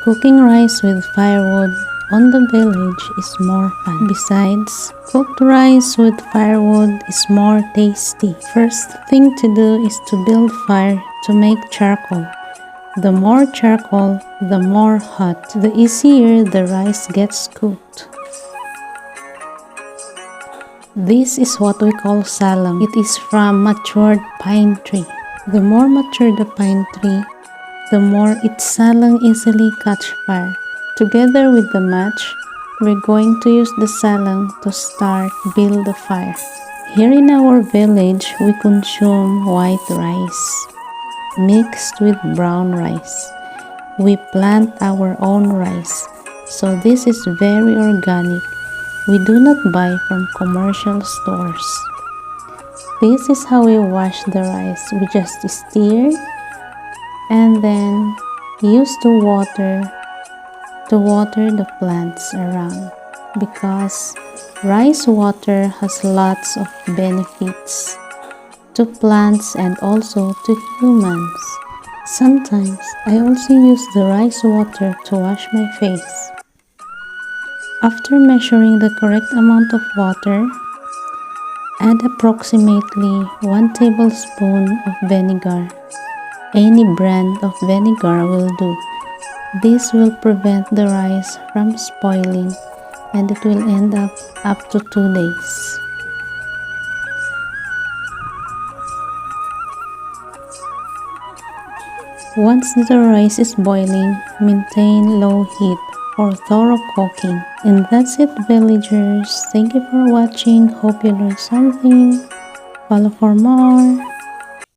Cooking rice with firewood on the village is more fun. Besides, cooked rice with firewood is more tasty. First thing to do is to build fire to make charcoal. The more charcoal, the more hot, the easier the rice gets cooked. This is what we call salang. It is from matured pine tree. The more mature the pine tree, the more its salang easily catch fire. Together with the match, we're going to use the salang to start build the fire. Here in our village, we consume white rice mixed with brown rice. We plant our own rice, so this is very organic. We do not buy from commercial stores. This is how we wash the rice. We just stir and then use the water to water the plants around, because rice water has lots of benefits to plants and also to humans. Sometimes I also use the rice water to wash my face. After measuring the correct amount of water, add approximately 1 tablespoon of vinegar. Any brand of vinegar will do. This will prevent the rice from spoiling, and it will end up to 2 days. Once the rice is boiling, maintain low heat for thorough cooking. And that's it, villagers. Thank you for watching. Hope you learned something. Follow for more.